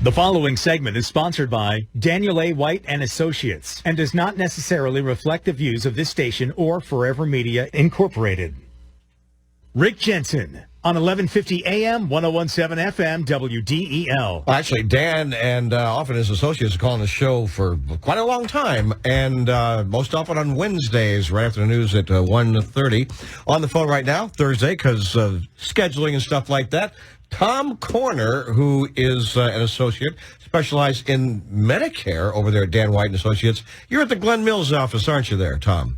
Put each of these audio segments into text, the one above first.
The following segment is sponsored by Daniel A. White and Associates and does not necessarily reflect the views of this station or Forever Media Incorporated. Rick Jensen on 1150 AM, 1017 FM, WDEL. Well, actually, Dan and often his associates are calling the show for quite a long time, and most often on Wednesdays, right after the news at 1:30. On the phone right now, Thursday, because of scheduling and stuff like that, Tom Corner, who is an associate, specialized in Medicare over there at Dan White and Associates. You're at the Glen Mills office, aren't you there, Tom?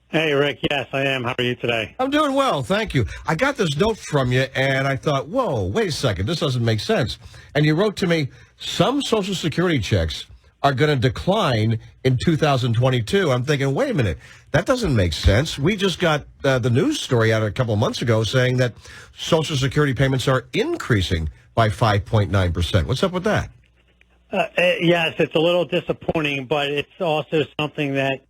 Hey, Rick. Yes, I am. How are you today? I'm doing well, thank you. I got this note from you, and I thought, whoa, wait a second, this doesn't make sense. And you wrote to me, some Social Security checks are going to decline in 2022. I'm thinking, wait a minute, that doesn't make sense. We just got the news story out a couple of months ago saying that Social Security payments are increasing by 5.9%. What's up with that? Yes, it's a little disappointing, but it's also something that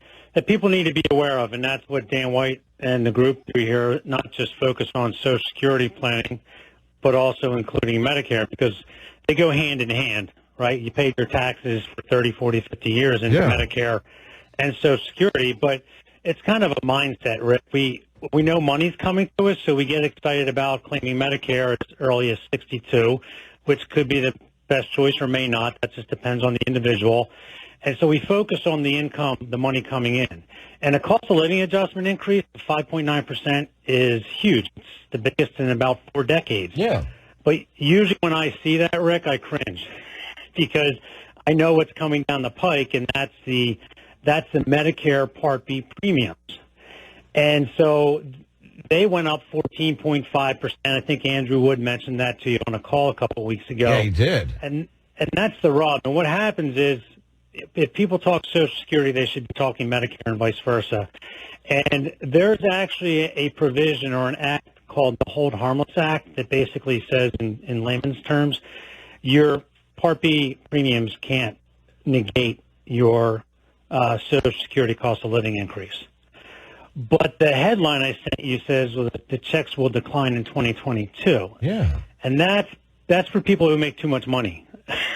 people need to be aware of, and that's what Dan White and the group do here, not just focus on Social Security planning, but also including Medicare, because they go hand in hand, right? You paid your taxes for 30, 40, 50 years into Medicare and Social Security, but it's kind of a mindset, Rick. We know money's coming to us, so we get excited about claiming Medicare as early as 62, which could be the best choice or may not. That just depends on the individual. And so we focus on the income, the money coming in. And a cost of living adjustment increase of 5.9% is huge. It's the biggest in about 4 decades. Yeah. But usually when I see that, Rick, I cringe because I know what's coming down the pike, and that's the Medicare Part B premiums. And so they went up 14.5%. I think Andrew Wood mentioned that to you on a call a couple of weeks ago. Yeah, he did. And that's the rub. And what happens is, if people talk Social Security, they should be talking Medicare and vice versa. And there's actually a provision or an act called the Hold Harmless Act that basically says, in layman's terms, your Part B premiums can't negate your Social Security cost of living increase. But the headline I sent you says the checks will decline in 2022. Yeah. And that's for people who make too much money.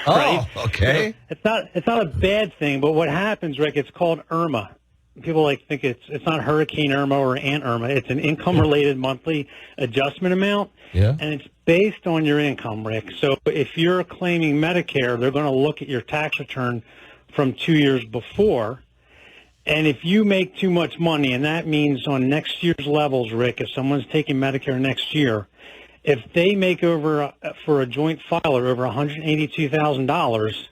Right? Oh, okay. It's not a bad thing, but what happens, Rick, it's called IRMA. People think it's not Hurricane Irma or Aunt Irma. It's an income-related monthly adjustment amount, and it's based on your income, Rick. So if you're claiming Medicare, they're going to look at your tax return from 2 years before, and if you make too much money, and that means on next year's levels, Rick, if someone's taking Medicare next year, if they make for a joint filer over $182,000,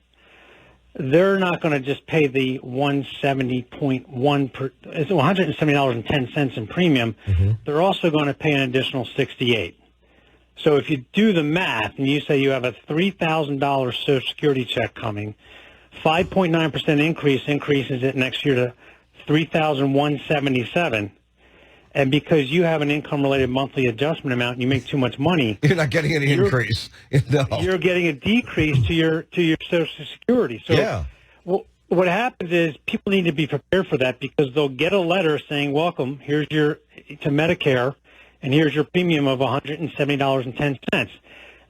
they're not going to just pay the $170.10 in premium. Mm-hmm. They're also going to pay an additional $68. So if you do the math and you say you have a $3,000 Social Security check coming, 5.9% increases it next year to $3,177. And because you have an income-related monthly adjustment amount and you make too much money, you're not getting any increase. No. You're getting a decrease to your Social Security. So what happens is people need to be prepared for that, because they'll get a letter saying, welcome, here's to Medicare, and here's your premium of $170.10.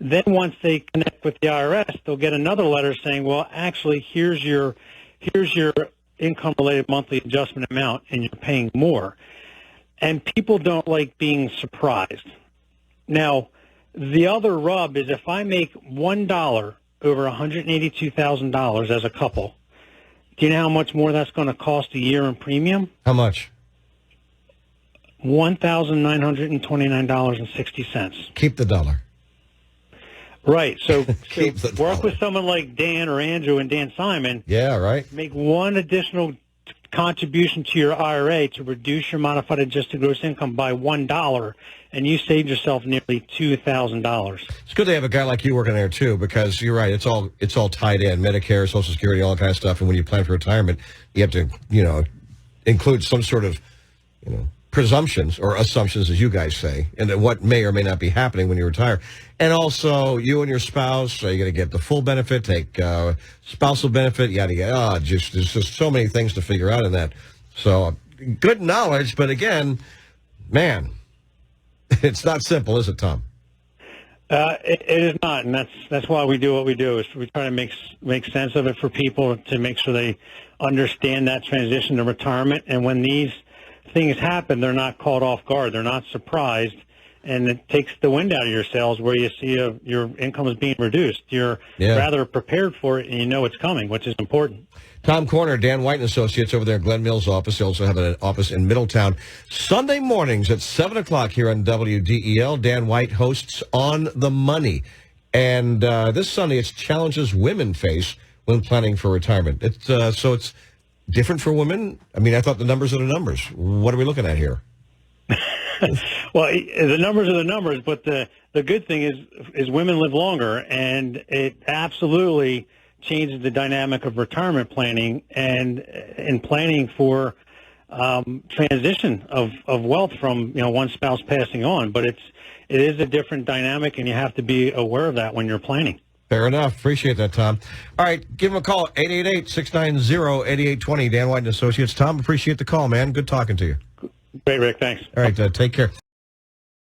Then once they connect with the IRS, they'll get another letter saying, well, actually, here's your income-related monthly adjustment amount, and you're paying more. And people don't like being surprised. Now, the other rub is if I make $1 over $182,000 as a couple, do you know how much more that's going to cost a year in premium? How much? $1,929.60. Keep the dollar. Right. So, work with someone like Dan or Andrew and Dan Simon. Yeah, right. Make one additional contribution to your IRA to reduce your modified adjusted gross income by $1, and you saved yourself nearly $2,000. It's good to have a guy like you working there too, because you're right. It's all tied in: Medicare, Social Security, all that kind of stuff. And when you plan for retirement, you have to include some sort of presumptions or assumptions, as you guys say, and what may or may not be happening when you retire. And also, you and your spouse, are you going to get the full benefit, take spousal benefit, yada, yada. There's just so many things to figure out in that. So, good knowledge, but again, man, it's not simple, is it, Tom? It is not, and that's why we do what we do. Is we try to make sense of it for people to make sure they understand that transition to retirement. And when these things happen, they're not caught off guard. They're not surprised, and it takes the wind out of your sails where you see your income is being reduced. You're rather prepared for it, and you know it's coming, which is important. Tom Corner, Dan White and Associates over there at Glen Mills office. They also have an office in Middletown. Sunday mornings at 7 o'clock here on WDEL. Dan White hosts On the Money. And this Sunday, it's challenges women face when planning for retirement. So it's different for women? I mean, I thought the numbers are the numbers. What are we looking at here? Well, the numbers are the numbers, but the good thing is women live longer, and it absolutely changes the dynamic of retirement planning and planning for transition of wealth from one spouse passing on. But it is a different dynamic, and you have to be aware of that when you're planning. Fair enough. Appreciate that, Tom. All right, give him a call, 888-690-8820, Dan White and Associates. Tom, appreciate the call, man. Good talking to you. Great, Rick. Thanks. All right, take care.